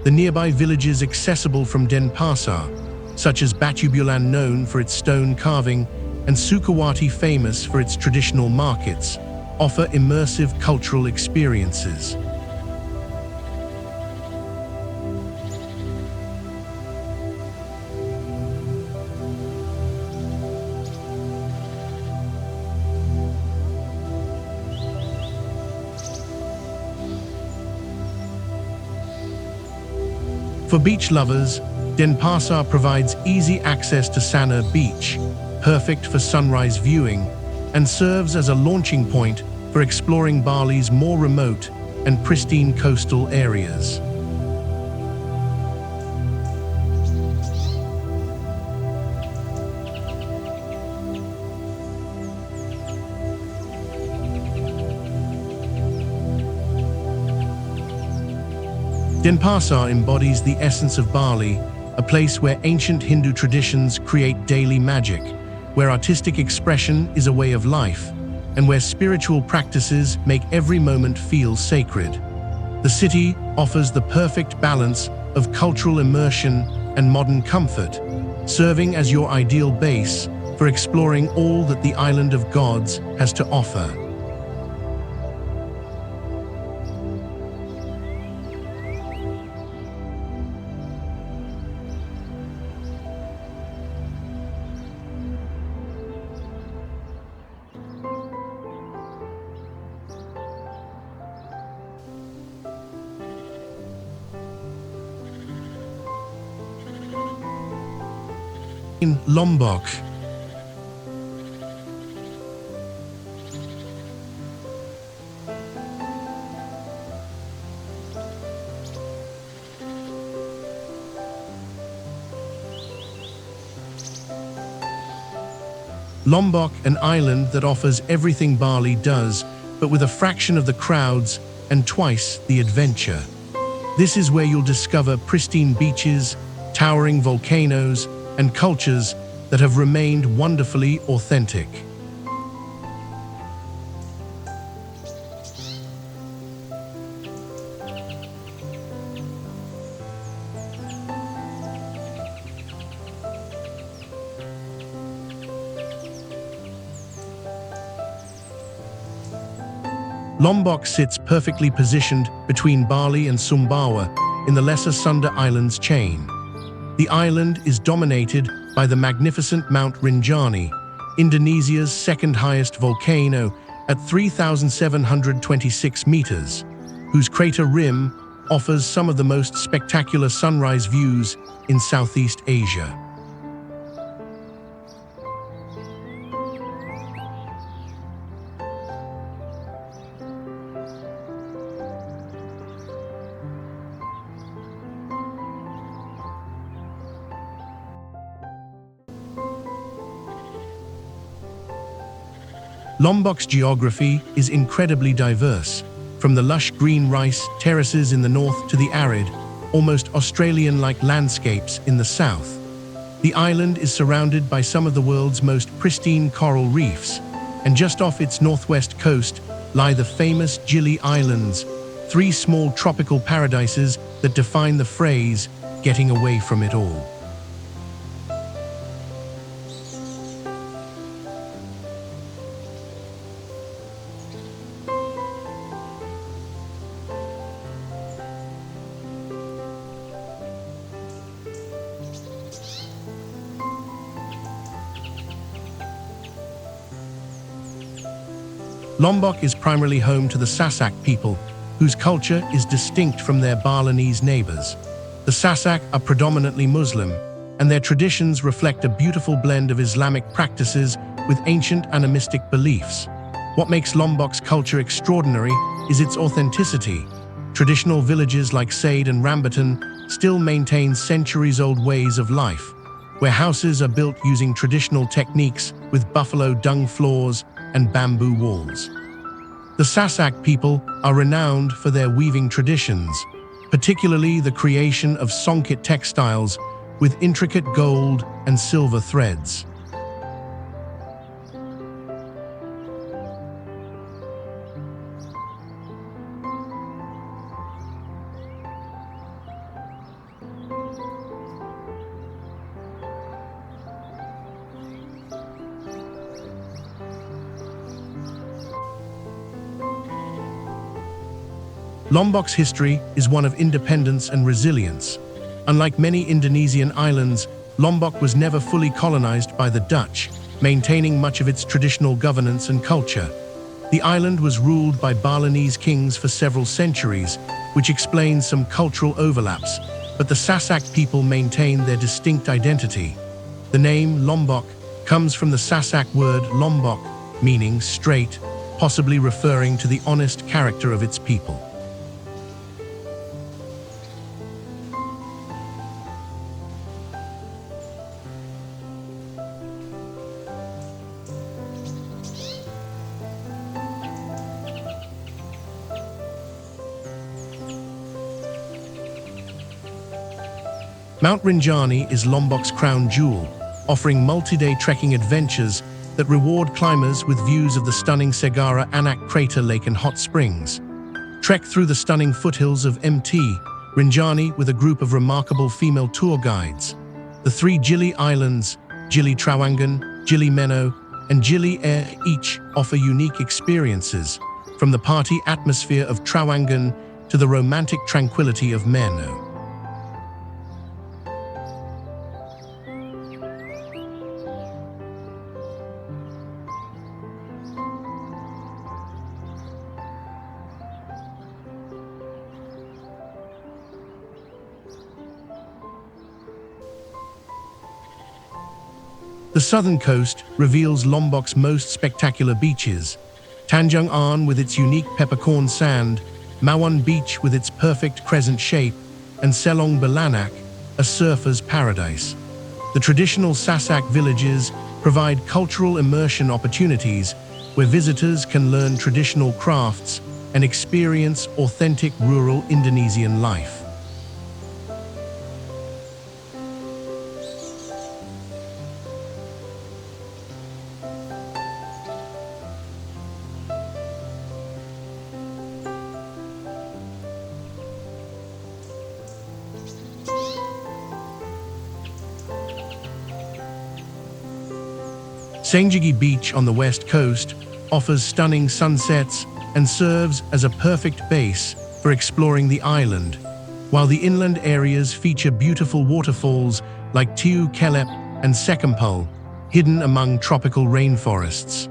Speaker 1: The nearby villages accessible from Denpasar, such as Batubulan, known for its stone carving, and Sukawati, famous for its traditional markets, offer immersive cultural experiences. For beach lovers, Denpasar provides easy access to Sanur Beach, perfect for sunrise viewing, and serves as a launching point for exploring Bali's more remote and pristine coastal areas. Denpasar embodies the essence of Bali, a place where ancient Hindu traditions create daily magic, where artistic expression is a way of life, and where spiritual practices make every moment feel sacred. The city offers the perfect balance of cultural immersion and modern comfort, serving as your ideal base for exploring all that the Island of Gods has to offer. In Lombok. Lombok, an island that offers everything Bali does, but with a fraction of the crowds and twice the adventure. This is where you'll discover pristine beaches, towering volcanoes, and cultures that have remained wonderfully authentic. Lombok sits perfectly positioned between Bali and Sumbawa in the Lesser Sunda Islands chain. The island is dominated by the magnificent Mount Rinjani, Indonesia's second highest volcano at 3,726 meters, whose crater rim offers some of the most spectacular sunrise views in Southeast Asia. Lombok's geography is incredibly diverse, from the lush green rice terraces in the north to the arid, almost Australian-like landscapes in the south. The island is surrounded by some of the world's most pristine coral reefs, and just off its northwest coast lie the famous Gili Islands, three small tropical paradises that define the phrase, "getting away from it all." Lombok is primarily home to the Sasak people, whose culture is distinct from their Balinese neighbors. The Sasak are predominantly Muslim, and their traditions reflect a beautiful blend of Islamic practices with ancient animistic beliefs. What makes Lombok's culture extraordinary is its authenticity. Traditional villages like Said and Rambutan still maintain centuries-old ways of life, where houses are built using traditional techniques with buffalo dung floors and bamboo walls. The Sasak people are renowned for their weaving traditions, particularly the creation of songkit textiles with intricate gold and silver threads. Lombok's history is one of independence and resilience. Unlike many Indonesian islands, Lombok was never fully colonized by the Dutch, maintaining much of its traditional governance and culture. The island was ruled by Balinese kings for several centuries, which explains some cultural overlaps, but the Sasak people maintain their distinct identity. The name Lombok comes from the Sasak word Lombok, meaning straight, possibly referring to the honest character of its people. Mount Rinjani is Lombok's crown jewel, offering multi-day trekking adventures that reward climbers with views of the stunning Segara Anak crater lake and hot springs. Trek through the stunning foothills of Mt. Rinjani with a group of remarkable female tour guides. The three Gili Islands, Gili Trawangan, Gili Meno, and Gili Air each offer unique experiences, from the party atmosphere of Trawangan to the romantic tranquility of Meno. The southern coast reveals Lombok's most spectacular beaches: Tanjung An with its unique peppercorn sand, Mawan Beach with its perfect crescent shape, and Selong Belanak, a surfer's paradise. The traditional Sasak villages provide cultural immersion opportunities where visitors can learn traditional crafts and experience authentic rural Indonesian life. Senggigi Beach on the west coast offers stunning sunsets and serves as a perfect base for exploring the island, while the inland areas feature beautiful waterfalls like Tiu Kelep and Sekampul, hidden among tropical rainforests.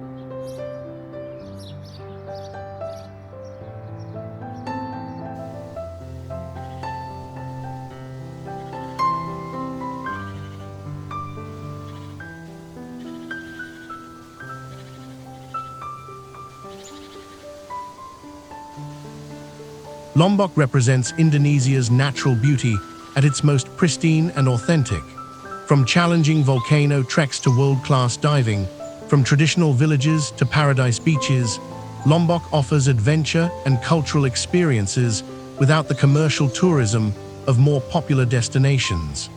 Speaker 1: Lombok represents Indonesia's natural beauty at its most pristine and authentic. From challenging volcano treks to world-class diving, from traditional villages to paradise beaches, Lombok offers adventure and cultural experiences without the commercial tourism of more popular destinations.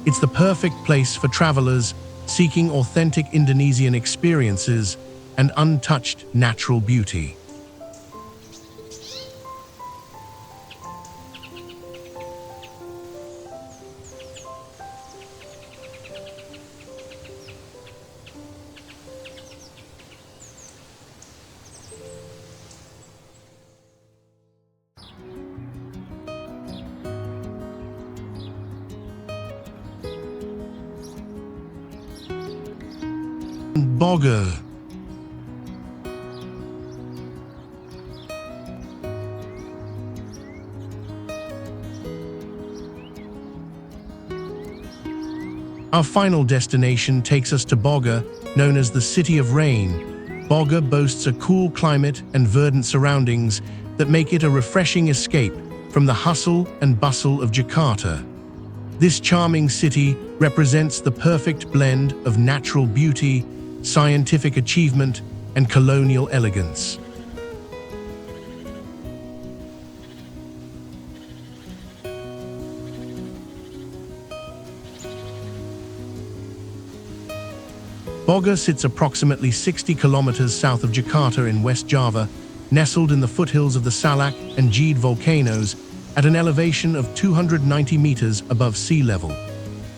Speaker 1: It's the perfect place for travelers seeking authentic Indonesian experiences and untouched natural beauty. Bogor. Our final destination takes us to Bogor, known as the City of Rain. Bogor boasts a cool climate and verdant surroundings that make it a refreshing escape from the hustle and bustle of Jakarta. This charming city represents the perfect blend of natural beauty, scientific achievement, and colonial elegance. Bogor sits approximately 60 kilometers south of Jakarta in West Java, nestled in the foothills of the Salak and Jeed volcanoes at an elevation of 290 meters above sea level.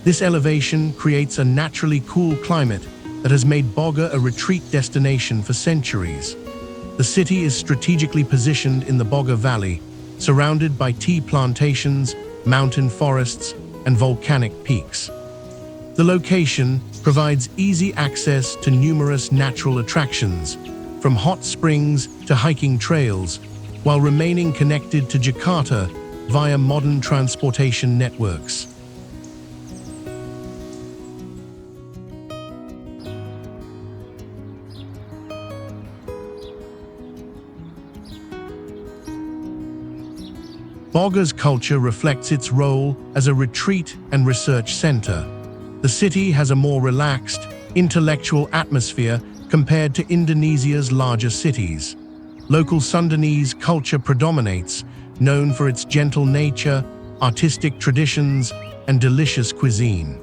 Speaker 1: This elevation creates a naturally cool climate that has made Bogor a retreat destination for centuries. The city is strategically positioned in the Bogor Valley, surrounded by tea plantations, mountain forests, and volcanic peaks. The location provides easy access to numerous natural attractions, from hot springs to hiking trails, while remaining connected to Jakarta via modern transportation networks. Bogor's culture reflects its role as a retreat and research center. The city has a more relaxed, intellectual atmosphere compared to Indonesia's larger cities. Local Sundanese culture predominates, known for its gentle nature, artistic traditions, and delicious cuisine.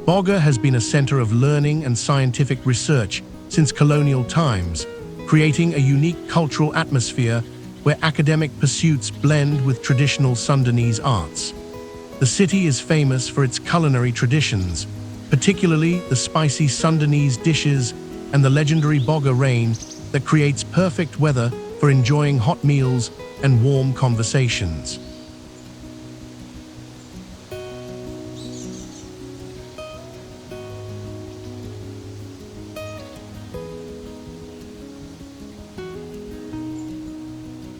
Speaker 1: Bogor has been a center of learning and scientific research since colonial times, creating a unique cultural atmosphere where academic pursuits blend with traditional Sundanese arts. The city is famous for its culinary traditions, particularly the spicy Sundanese dishes and the legendary Bogor rain that creates perfect weather for enjoying hot meals and warm conversations.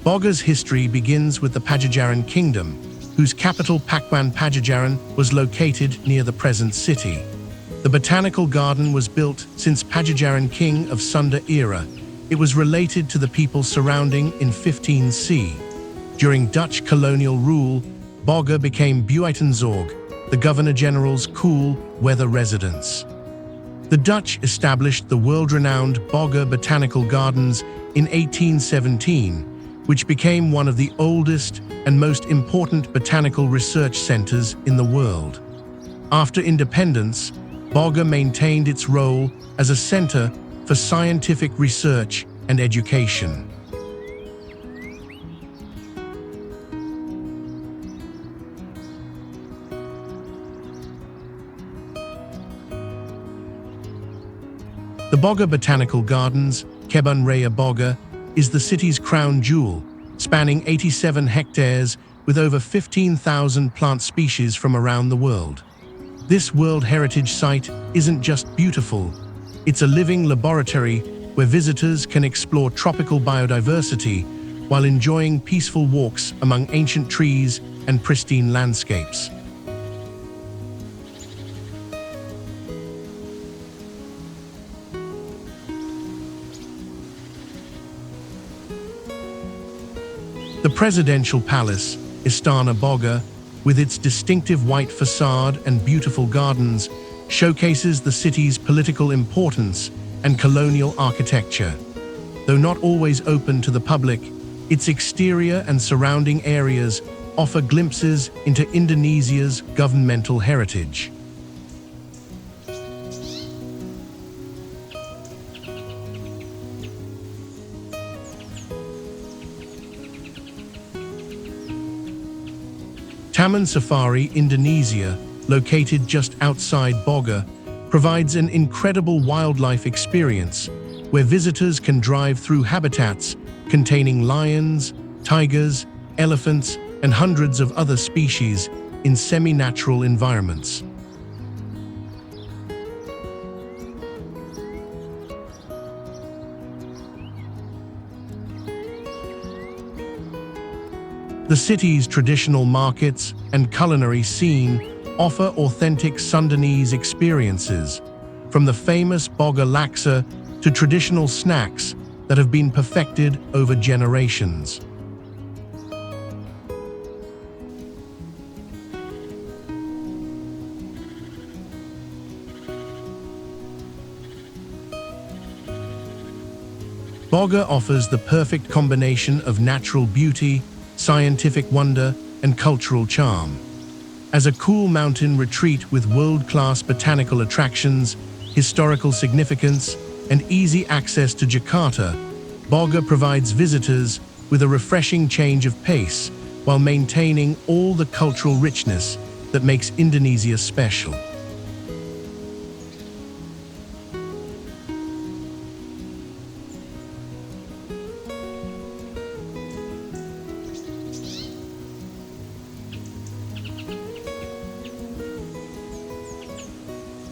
Speaker 1: Bogor's history begins with the Pajajaran Kingdom, whose capital Pakuan Pajajaran was located near the present city. The botanical garden was built since Pajajaran king of Sunda era. It was related to the people surrounding in 15C. During Dutch colonial rule, Bogor became Buitenzorg, the Governor-General's cool weather residence. The Dutch established the world-renowned Bogor Botanical Gardens in 1817, which became one of the oldest and most important botanical research centers in the world. After independence, Bogor maintained its role as a center for scientific research and education. The Bogor Botanical Gardens, Kebun Raya Bogor, is the city's crown jewel, spanning 87 hectares with over 15,000 plant species from around the world. This World Heritage Site isn't just beautiful, it's a living laboratory where visitors can explore tropical biodiversity while enjoying peaceful walks among ancient trees and pristine landscapes. The Presidential Palace, Istana Bogor, with its distinctive white facade and beautiful gardens, showcases the city's political importance and colonial architecture. Though not always open to the public, its exterior and surrounding areas offer glimpses into Indonesia's governmental heritage. Taman Safari, Indonesia, located just outside Bogor, provides an incredible wildlife experience where visitors can drive through habitats containing lions, tigers, elephants, and hundreds of other species in semi-natural environments. The city's traditional markets and culinary scene offer authentic Sundanese experiences, from the famous Bogor laksa to traditional snacks that have been perfected over generations. Bogor offers the perfect combination of natural beauty, scientific wonder, and cultural charm. As a cool mountain retreat with world-class botanical attractions, historical significance, and easy access to Jakarta, Bogor provides visitors with a refreshing change of pace while maintaining all the cultural richness that makes Indonesia special.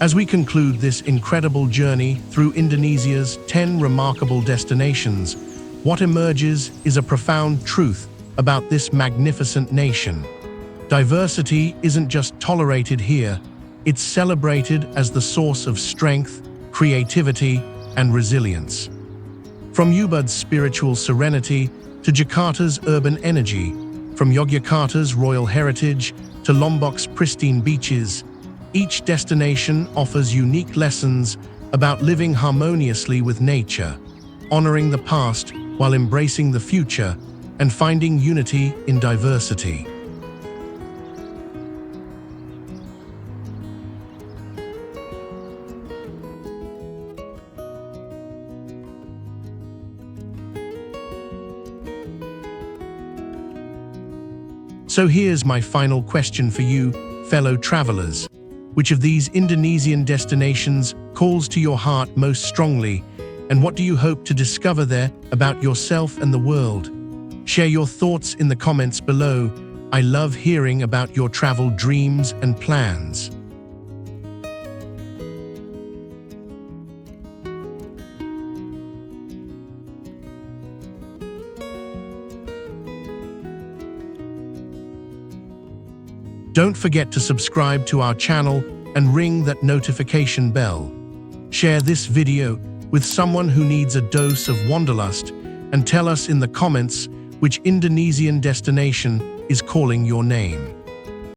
Speaker 1: As we conclude this incredible journey through Indonesia's 10 remarkable destinations, what emerges is a profound truth about this magnificent nation. Diversity isn't just tolerated here, it's celebrated as the source of strength, creativity, and resilience. From Ubud's spiritual serenity to Jakarta's urban energy, from Yogyakarta's royal heritage to Lombok's pristine beaches, each destination offers unique lessons about living harmoniously with nature, honoring the past while embracing the future, and finding unity in diversity. So here's my final question for you, fellow travelers. Which of these Indonesian destinations calls to your heart most strongly, and what do you hope to discover there about yourself and the world? Share your thoughts in the comments below. I love hearing about your travel dreams and plans. Don't forget to subscribe to our channel and ring that notification bell. Share this video with someone who needs a dose of wanderlust and tell us in the comments which Indonesian destination is calling your name.